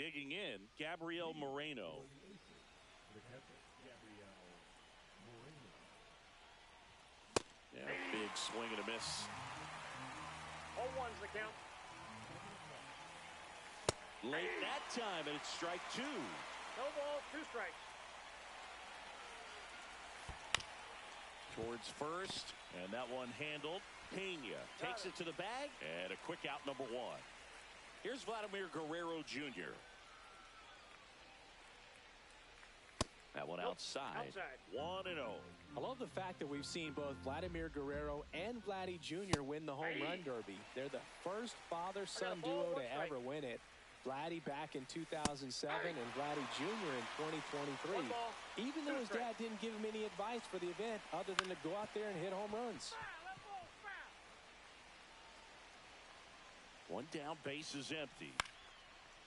Digging in, Gabriel Moreno. Yeah, big swing and a miss. 0-1's the count. Late that time, and it's strike two. No ball, 2 strikes. Towards first, and that one handled. Pena takes it to the bag, and a quick out, number 1. Here's Vladimir Guerrero Jr. That one outside. 1-0. I love the fact that we've seen both Vladimir Guerrero and Vladdy Jr. win the home run derby. They're the first father-son duo to ever win it. Vladdy back in 2007 and Vladdy Jr. in 2023. Even though his dad didn't give him any advice for the event other than to go out there and hit home runs. One down, base is empty.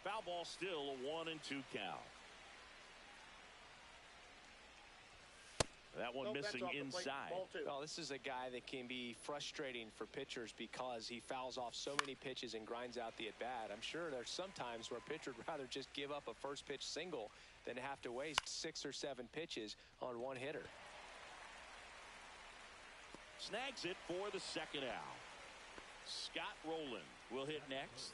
Foul ball, still a 1-2 count. That one missing inside. Well, this is a guy that can be frustrating for pitchers because he fouls off so many pitches and grinds out the at-bat. I'm sure there's some times where a pitcher would rather just give up a first pitch single than have to waste 6 or 7 pitches on one hitter. Snags it for the second out. Scott Rowland will hit next.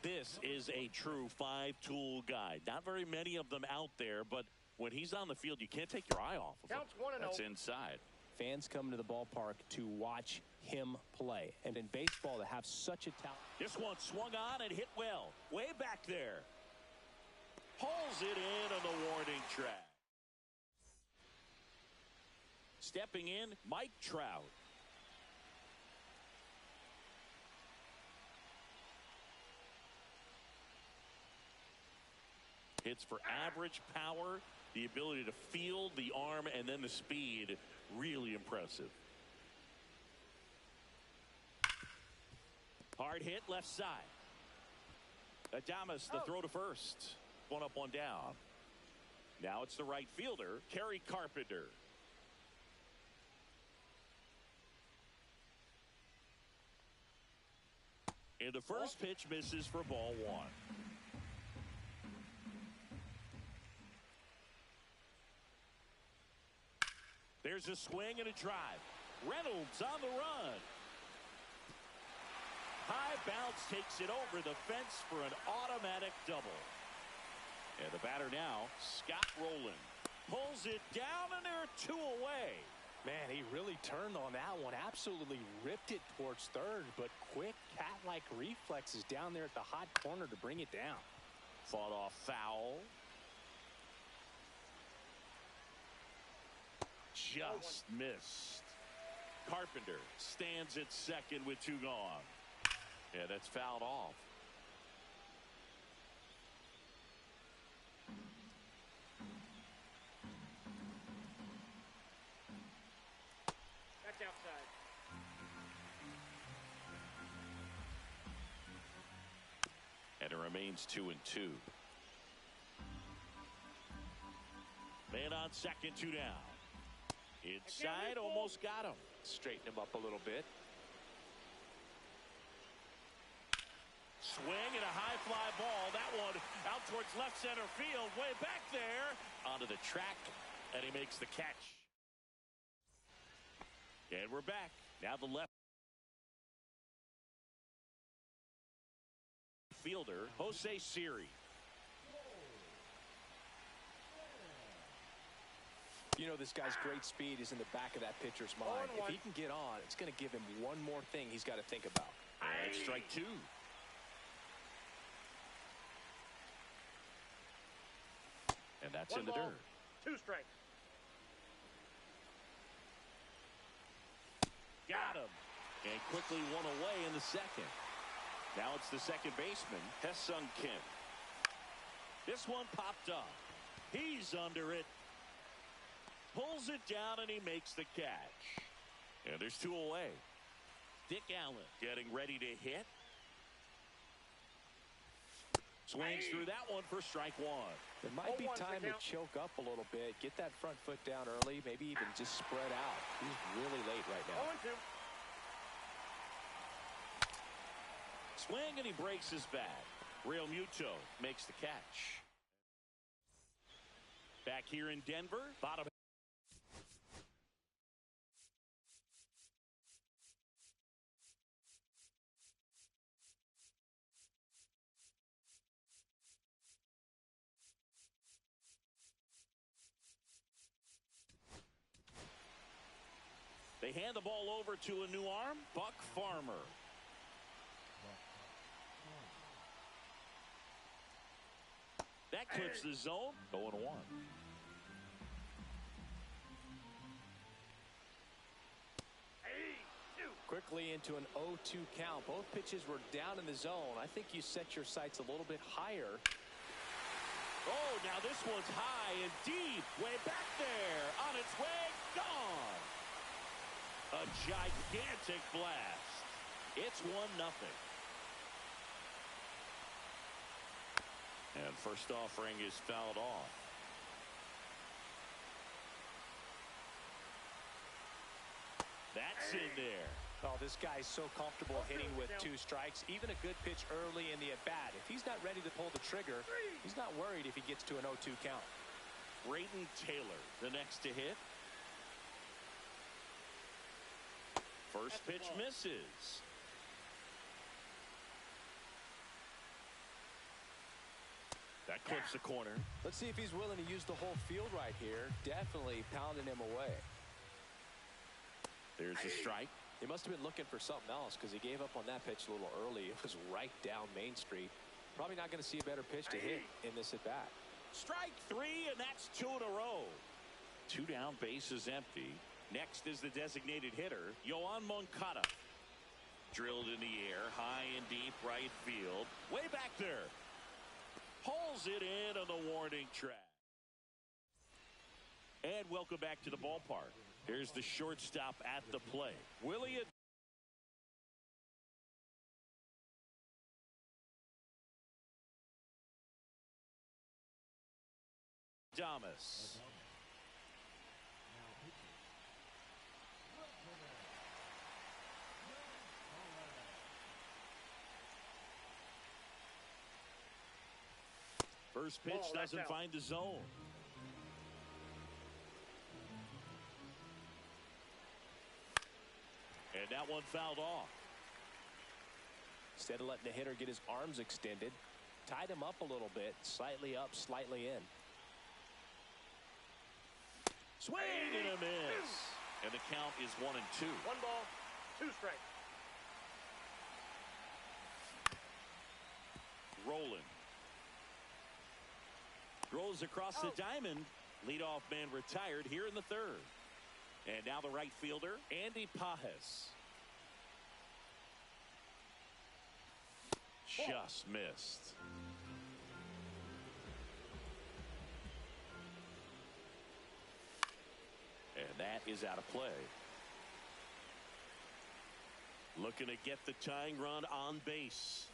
This is a true 5-tool guy. Not very many of them out there, but when he's on the field, you can't take your eye off of him. That's inside. Fans come to the ballpark to watch him play. And in baseball, to have such a talent. This one swung on and hit well. Way back there. Pulls it in on the warning track. Stepping in, Mike Trout. Hits for average power, the ability to field, the arm, and then the speed. Really impressive. Hard hit left side. Adames, the throw to first. One up, one down. Now it's the right fielder, Kerry Carpenter. And the first pitch misses for ball 1. There's a swing and a drive. Reynolds on the run. High bounce takes it over the fence for an automatic double. And the batter now, Scott Rowland. Pulls it down, and there are 2 away. Man, he really turned on that one. Absolutely ripped it towards third, but quick cat-like reflexes down there at the hot corner to bring it down. Fought off foul. Just missed. Carpenter stands at second with 2 gone. Yeah, that's fouled off. That's outside. And it remains 2-2. Man on second, 2 down. Inside, almost got him. Straighten him up a little bit. Swing and a high fly ball. That one out towards left center field. Way back there. Onto the track. And he makes the catch. And we're back. Now the left fielder, Jose Siri. You know, this guy's great speed is in the back of that pitcher's mind. If he can get on, it's going to give him one more thing he's got to think about. And strike 2. And that's in the dirt. 2 strikes. Got him. And quickly 1 away in the second. Now it's the second baseman, Hesung Kim. This one popped up. He's under it. Pulls it down, and he makes the catch. And there's 2 away. Dick Allen getting ready to hit. Swings through that one for strike 1. It might be time to choke up a little bit. Get that front foot down early. Maybe even just spread out. He's really late right now. 0-2. Swing, and he breaks his bat. Real Muto makes the catch. Back here in Denver, bottom. They hand the ball over to a new arm, Buck Farmer. That clips the zone, 0-1. Quickly into an 0-2 count. Both pitches were down in the zone. I think you set your sights a little bit higher. Oh, now this one's high and deep, way back there, on its way, gone. A gigantic blast. It's 1-0. And first offering is fouled off. That's in there. Oh, this guy's so comfortable hitting with 2 strikes. Even a good pitch early in the at-bat. If he's not ready to pull the trigger, he's not worried if he gets to an 0-2 count. Braden Taylor, the next to hit. First pitch misses. That clips the corner. Let's see if he's willing to use the whole field right here. Definitely pounding him away. There's a strike. He must have been looking for something else because he gave up on that pitch a little early. It was right down Main Street. Probably not going to see a better pitch to hit in this at-bat. Strike 3, and that's 2 in a row. 2 down, bases empty. Next is the designated hitter, Yoan Moncada. Drilled in the air, high and deep right field. Way back there. Pulls it in on the warning track. And welcome back to the ballpark. Here's the shortstop at the plate, Willie Adames. First pitch doesn't find the zone. And that one fouled off. Instead of letting the hitter get his arms extended, tied him up a little bit, slightly up, slightly in. Swing and a miss. And the count is 1-2. 1 ball, 2 strikes. Rolling. Throws across the diamond. Leadoff man retired here in the 3rd. And now the right fielder, Andy Pajes. Just missed. And that is out of play. Looking to get the tying run on base.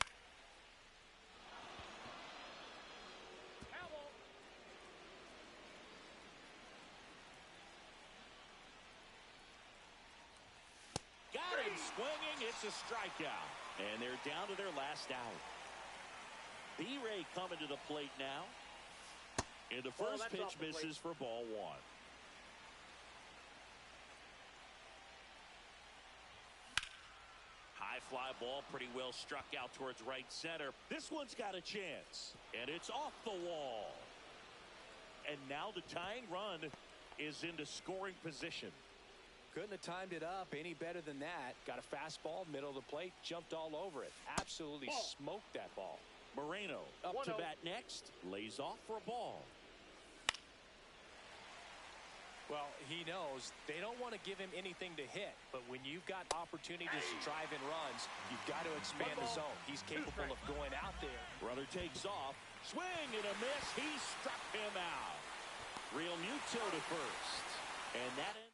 Swinging, it's a strikeout. And they're down to their last out. B-Ray coming to the plate now. And the first pitch misses for ball 1. High fly ball, pretty well struck out towards right center. This one's got a chance. And it's off the wall. And now the tying run is into scoring position. Couldn't have timed it up any better than that. Got a fastball, middle of the plate, jumped all over it. Absolutely smoked that ball. Moreno up to bat next. Lays off for a ball. Well, he knows they don't want to give him anything to hit. But when you've got opportunities to drive in runs, you've got to expand the zone. He's capable of going out there. Runner takes off. Swing and a miss. He struck him out. Real Muto to first. And that ends.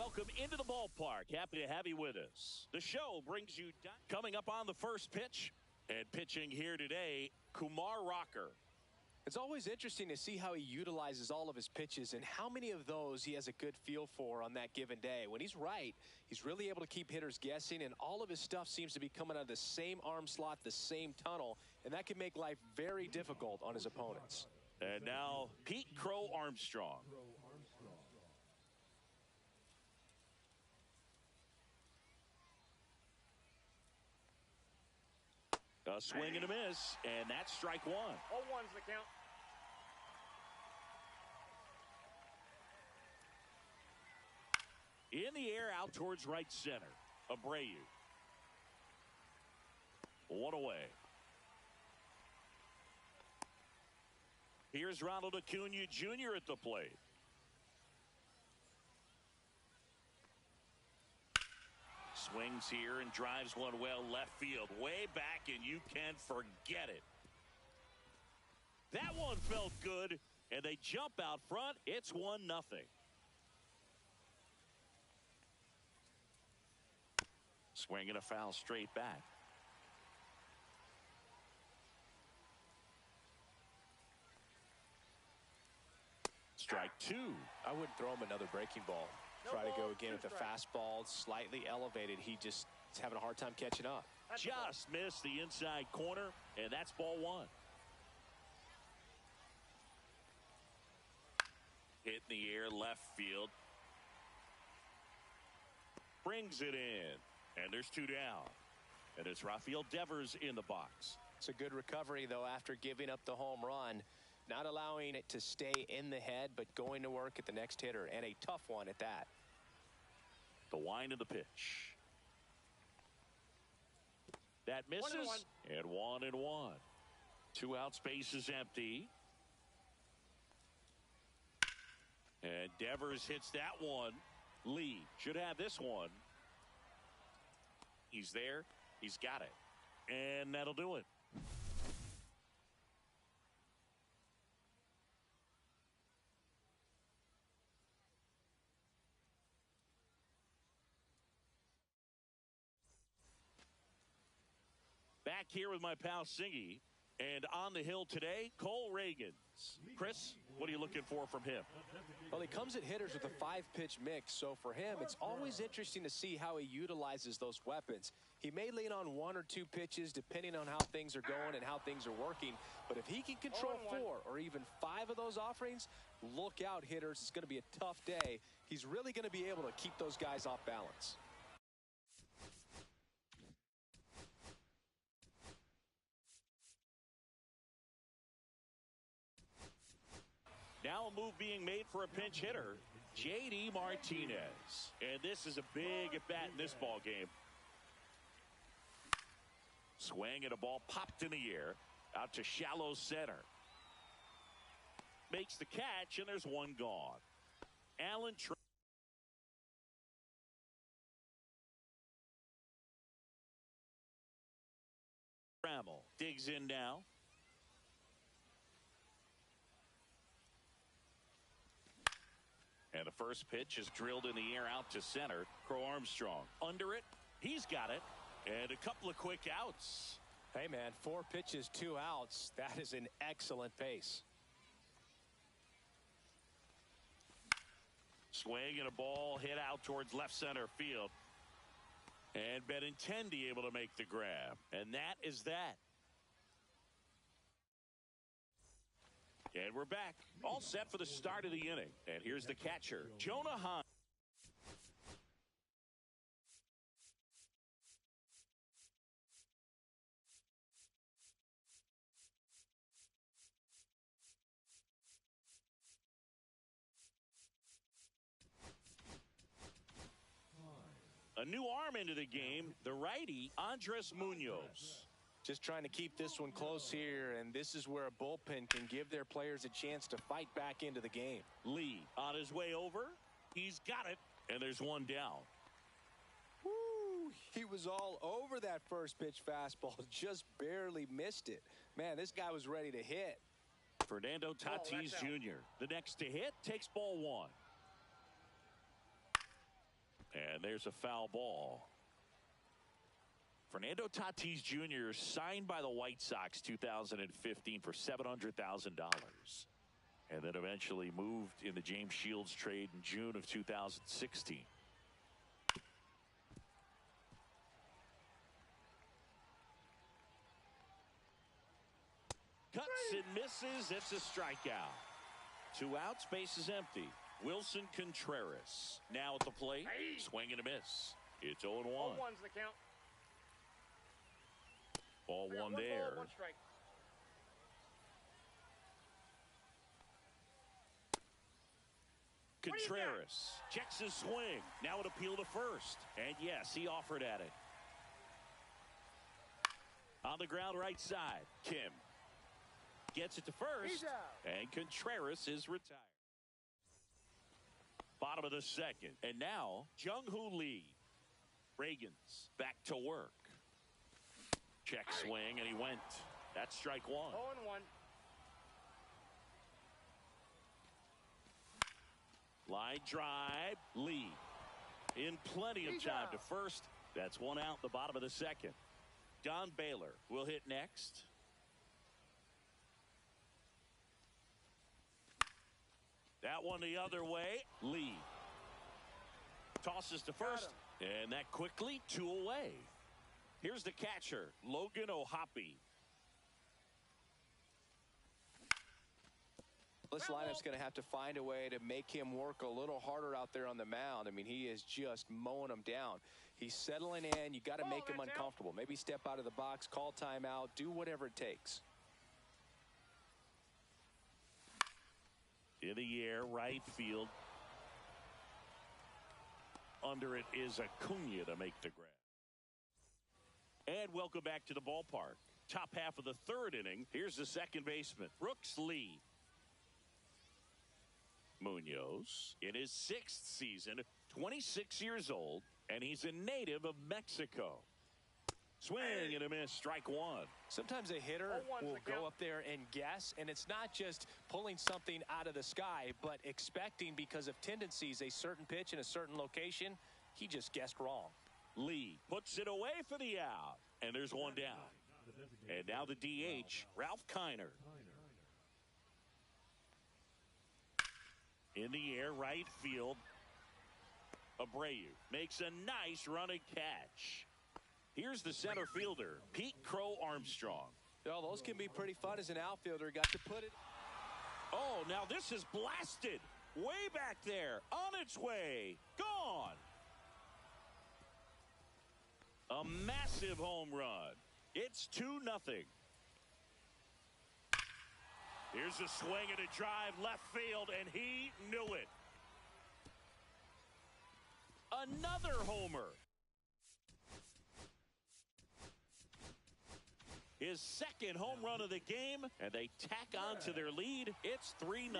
welcome into the ballpark. Happy to have you with us. The show brings you coming up on the first pitch. And pitching here today, Kumar Rocker. It's always interesting to see how he utilizes all of his pitches and how many of those he has a good feel for on that given day. When he's right, he's really able to keep hitters guessing, and all of his stuff seems to be coming out of the same arm slot, the same tunnel, and that can make life very difficult on his opponents. And now, Pete Crow Armstrong. A swing and a miss, and that's strike one. 0-1's the count. In the air, out towards right center. Abreu. One away. Here's Ronald Acuna Jr. at the plate. Swings here and drives one well left field. Way back, and you can forget it. That one felt good, and they jump out front. It's 1-0. Swing and a foul straight back. Strike two. I wouldn't throw him another breaking ball. Try to go again with the fastball, slightly elevated. He just is having a hard time catching up. Just missed the inside corner, and that's ball one. Hit in the air left field. Brings it in. And there's two down. And it's Rafael Devers in the box. It's a good recovery, though, after giving up the home run. Not allowing it to stay in the head, but going to work at the next hitter, and a tough one at that. The wind of the pitch. That misses. 1-1. And 1-1. Two out, space is empty. And Devers hits that one. Lee should have this one. He's there. He's got it. And that'll do it. Back here with my pal Singy. And on the hill today, Cole Reagans. Chris, what are you looking for from him? Well, he comes at hitters with a 5-pitch mix, so for him, it's always interesting to see how he utilizes those weapons. He may lean on 1 or 2 pitches depending on how things are going and how things are working, but if he can control 4 or even 5 of those offerings, look out, hitters. It's going to be a tough day. He's really going to be able to keep those guys off balance. Now a move being made for a pinch hitter, J.D. Martinez. And this is a big at-bat in this ball game. Swing and a ball popped in the air out to shallow center. Makes the catch, and there's one gone. Alan Trammell digs in now. And the first pitch is drilled in the air out to center. Crow Armstrong under it. He's got it. And a couple of quick outs. Hey, man, 4 pitches, 2 outs. That is an excellent pace. Swing and a ball hit out towards left center field. And Benintendi able to make the grab. And that is that. And we're back. All set for the start of the inning. And here's the catcher, Jonah Heim. A new arm into the game, the righty, Andres Munoz. Just trying to keep this one close here, and this is where a bullpen can give their players a chance to fight back into the game. Lee on his way over. He's got it, and there's one down. Woo! He was all over that first pitch fastball, just barely missed it. Man, this guy was ready to hit. Fernando Tatis Jr., the next to hit, takes ball one. And there's a foul ball. Fernando Tatis Jr. signed by the White Sox 2015 for $700,000. And then eventually moved in the James Shields trade in June of 2016. Cuts and misses. It's a strikeout. 2 outs, base is empty. Wilson Contreras now at the plate. Swing and a miss. It's 0-1. 0-1's the count. Ball one there. Ball, 1 strike. Contreras checks his swing. Now an appeal to first. And yes, he offered at it. On the ground right side. Kim gets it to first. And Contreras is retired. Bottom of the second. And now Jung-Hoo Lee. Reagan's back to work. Check swing and he went. That's strike 1. 0-1. Line drive. Lee in plenty of time to first. That's 1 out, the bottom of the second. Don Baylor will hit next. That one the other way. Lee tosses to first. And that quickly 2 away. Here's the catcher, Logan O'Hoppe. This lineup's going to have to find a way to make him work a little harder out there on the mound. I mean, he is just mowing them down. He's settling in. You got to make him uncomfortable. Maybe step out of the box, call timeout, do whatever it takes. In the air, right field. Under it is Acuna to make the grab. And welcome back to the ballpark. Top half of the 3rd inning. Here's the second baseman, Brooks Lee. Munoz in his 6th season, 26 years old, and he's a native of Mexico. Swing and a miss, strike 1. Sometimes a hitter will go up there and guess, and it's not just pulling something out of the sky, but expecting because of tendencies a certain pitch in a certain location. He just guessed wrong. Lee puts it away for the out, and there's 1 down. And now the DH, Ralph Kiner. In the air, right field. Abreu makes a nice running catch. Here's the center fielder, Pete Crow Armstrong. Well, those can be pretty fun as an outfielder. Got to put it. Oh, now this is blasted. Way back there. On its way. Gone. A massive home run. It's 2-0. Here's a swing and a drive left field, and he knew it. Another homer. His 2nd home run of the game, and they tack on to their lead. It's 3-0.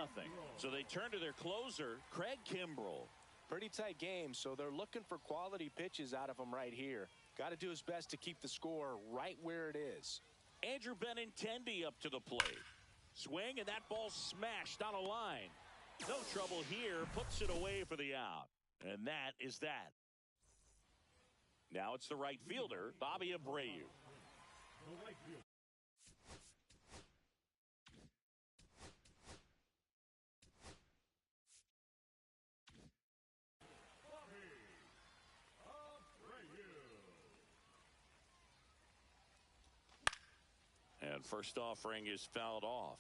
So they turn to their closer, Craig Kimbrell. Pretty tight game, so they're looking for quality pitches out of him right here. Got to do his best to keep the score right where it is. Andrew Benintendi up to the plate. Swing, and that ball smashed on a line. No trouble here. Puts it away for the out. And that is that. Now it's the right fielder, Bobby Abreu. And first offering is fouled off.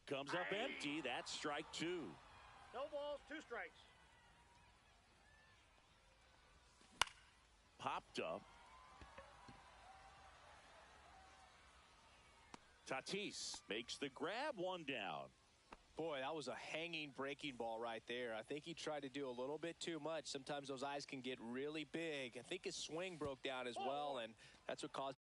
Comes up empty. That's strike 2. No balls, 2 strikes. Popped up. Tatis makes the grab, 1 down. Boy, that was a hanging breaking ball right there. I think he tried to do a little bit too much. Sometimes those eyes can get really big. I think his swing broke down as well, and that's what caused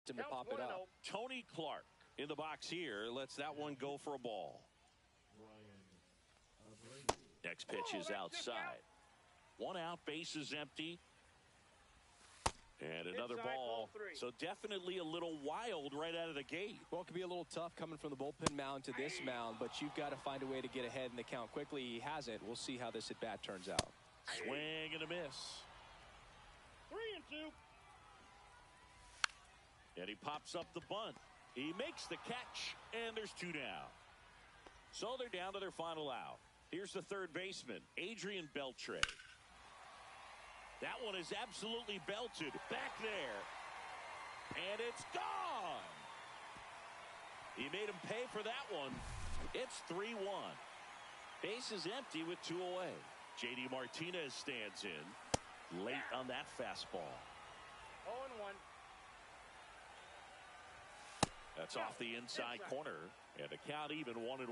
him to pop it up. Tony Clark in the box here lets that one go for a ball. Next pitch is outside. 1 out, base is empty. And another Inside, ball. ball 3. So definitely a little wild right out of the gate. Well, it could be a little tough coming from the bullpen mound to this mound, but you've got to find a way to get ahead in the count quickly. He hasn't. We'll see how this at bat turns out. Swing and a miss. 3-2. And he pops up the bunt. He makes the catch, and there's 2 down. So they're down to their final out. Here's the third baseman, Adrian Beltre. That one is absolutely belted back there. And it's gone. He made him pay for that one. It's 3-1. Base is empty with 2 away. J.D. Martinez stands in late on that fastball. 0-1. That's off the inside corner. And the count even 1-1.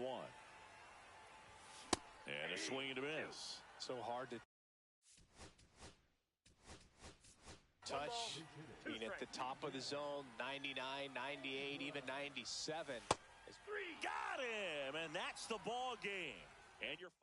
And a swing and a miss. So hard to touch. Being at the top of the zone, 99, 98, even 97. Got him, and that's the ball game. And you're